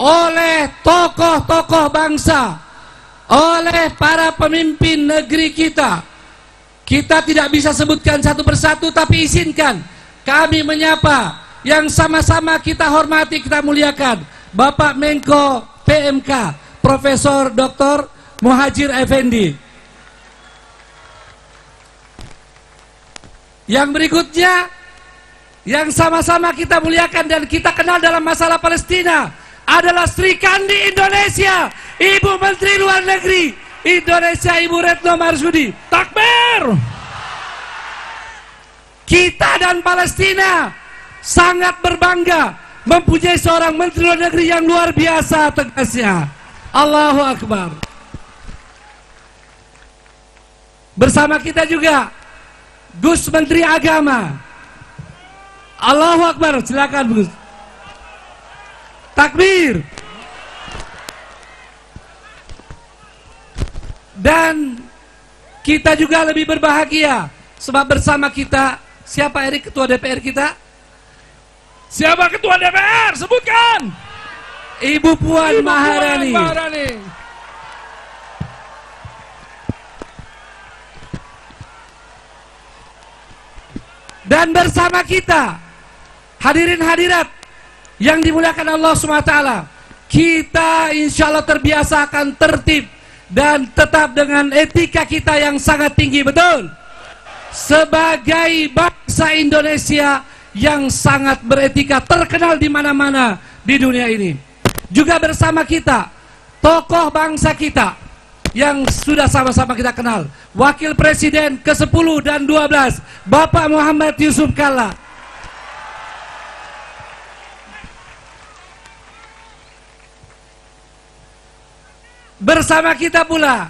oleh tokoh-tokoh bangsa, oleh para pemimpin negeri kita. Kita tidak bisa sebutkan satu persatu, tapi izinkan kami menyapa yang sama-sama kita hormati, kita muliakan, Bapak Menko PMK Profesor Dr. Muhadjir Effendi. Yang berikutnya, yang sama-sama kita muliakan dan kita kenal dalam masalah Palestina, adalah Sri Kandi Indonesia, Ibu Menteri Luar Negeri Indonesia, Ibu Retno Marsudi. Takbir! Kita dan Palestina sangat berbangga mempunyai seorang Menteri Luar Negeri yang luar biasa tegasnya. Allahu Akbar. Bersama kita juga Gus Menteri Agama. Allahu Akbar, silakan Gus. Takbir. Dan kita juga lebih berbahagia sebab bersama kita, siapa Erik ketua DPR kita? Siapa ketua DPR? Sebutkan. Ibu Puan Maharani. Dan bersama kita, hadirin hadirat yang dimuliakan Allah SWT, kita insya Allah terbiasa akan tertib dan tetap dengan etika kita yang sangat tinggi, betul? Sebagai bangsa Indonesia yang sangat beretika, terkenal di mana-mana di dunia ini. Juga bersama kita, tokoh bangsa kita yang sudah sama-sama kita kenal, Wakil Presiden ke-10 dan 12, Bapak Muhammad Yusuf Kalla. Bersama kita pula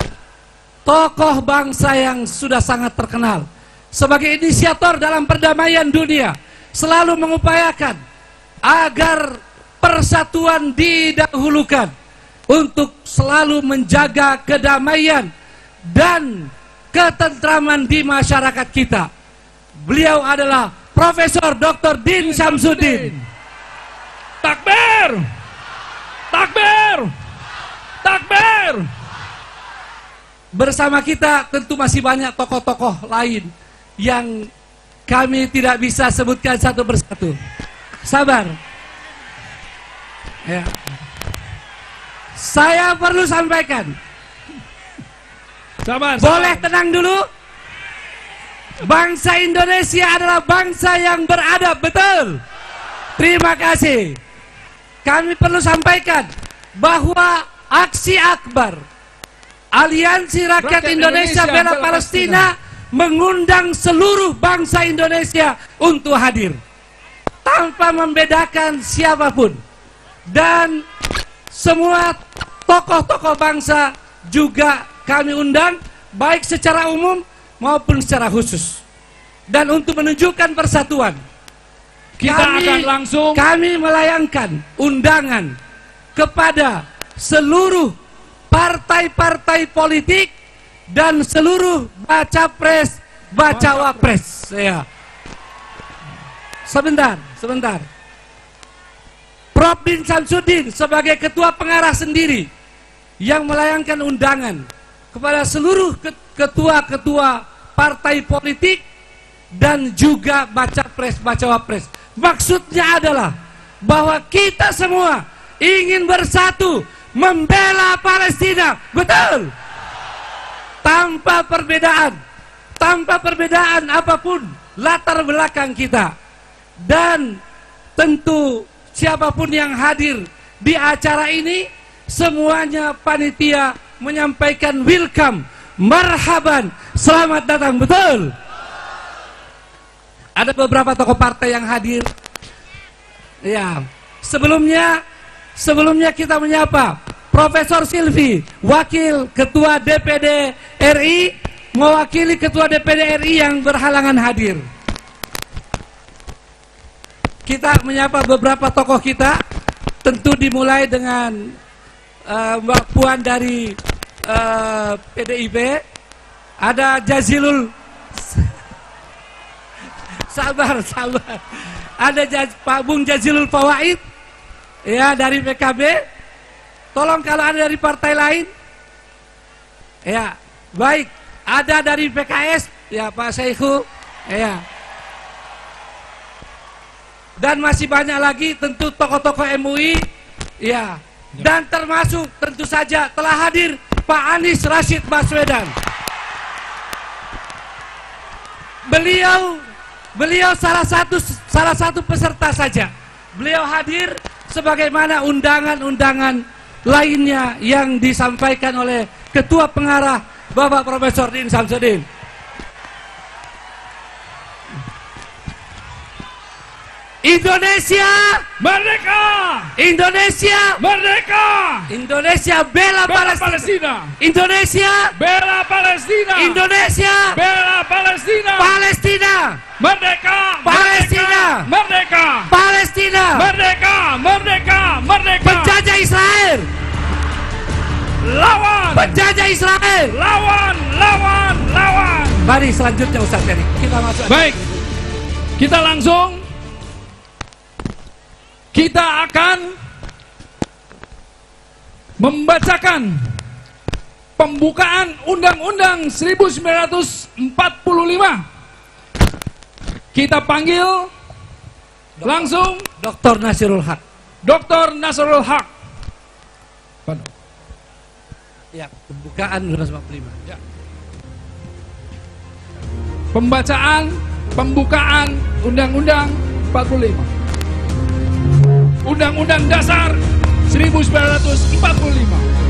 tokoh bangsa yang sudah sangat terkenal sebagai inisiator dalam perdamaian dunia, selalu mengupayakan agar persatuan didahulukan untuk selalu menjaga kedamaian dan ketentraman di masyarakat kita. Beliau adalah Profesor Dr. Din Syamsuddin. Takbir! Takbir! Takbir! Bersama kita tentu masih banyak tokoh-tokoh lain yang kami tidak bisa sebutkan satu persatu. Sabar. Ya. Saya perlu sampaikan. Sabar, boleh tenang dulu? Bangsa Indonesia adalah bangsa yang beradab, betul? Terima kasih. Kami perlu sampaikan bahwa aksi akbar Aliansi Rakyat Indonesia Bela Palestina mengundang seluruh bangsa Indonesia untuk hadir tanpa membedakan siapapun, dan semua tokoh-tokoh bangsa juga kami undang, baik secara umum maupun secara khusus. Dan untuk menunjukkan persatuan, kami melayangkan undangan kepada seluruh partai-partai politik dan seluruh baca pres, baca wapres. Ya. Sebentar. Prof. Din Syamsuddin sebagai ketua pengarah sendiri yang melayangkan undangan kepada seluruh ketua-ketua partai politik dan juga baca pres, baca wapres. Maksudnya adalah bahwa kita semua ingin bersatu membela Palestina, betul? Tanpa perbedaan apapun latar belakang kita. Dan tentu siapapun yang hadir di acara ini, semuanya panitia menyampaikan welcome, marhaban, selamat datang, betul? Ada beberapa tokoh partai yang hadir. Ya, sebelumnya kita menyapa Profesor Silvi, Wakil Ketua DPD RI, mewakili Ketua DPD RI yang berhalangan hadir. Kita menyapa beberapa tokoh kita, tentu dimulai dengan Mbak Puan dari PDIP, ada Jazilul, sabar, ada Pak Bung Jazilul Fawaid, ya, dari PKB, tolong kalau ada dari partai lain. Ya, baik. Ada dari PKS, ya Pak Syekhul. Ya. Dan masih banyak lagi tentu tokoh-tokoh MUI. Ya. Dan termasuk tentu saja telah hadir Pak Anies Rashid Baswedan. Beliau salah satu peserta saja. Beliau hadir sebagaimana undangan-undangan lainnya yang disampaikan oleh Ketua Pengarah Bapak Profesor Din Samsudin. Indonesia Merdeka! Indonesia Merdeka! Indonesia bela Palestina. Indonesia Bela Palestina! Indonesia Bela Palestina! Palestina. Merdeka! Palestina. Merdeka! Palestina. Merdeka! Merdeka! Merdeka! Penjajah Israel. Lawan! Penjajah Israel. Lawan! Lawan! Lawan! Mari selanjutnya Ustaz Erik, kita masuk. Baik, kita langsung kita akan membacakan pembukaan Undang-Undang 1945. Kita panggil langsung Dr. Nasirul Haq. Dr. Nasrul Haq. Ya, pembukaan 1945. Ya. Pembukaan Undang-Undang 45. Undang-Undang Dasar 1945.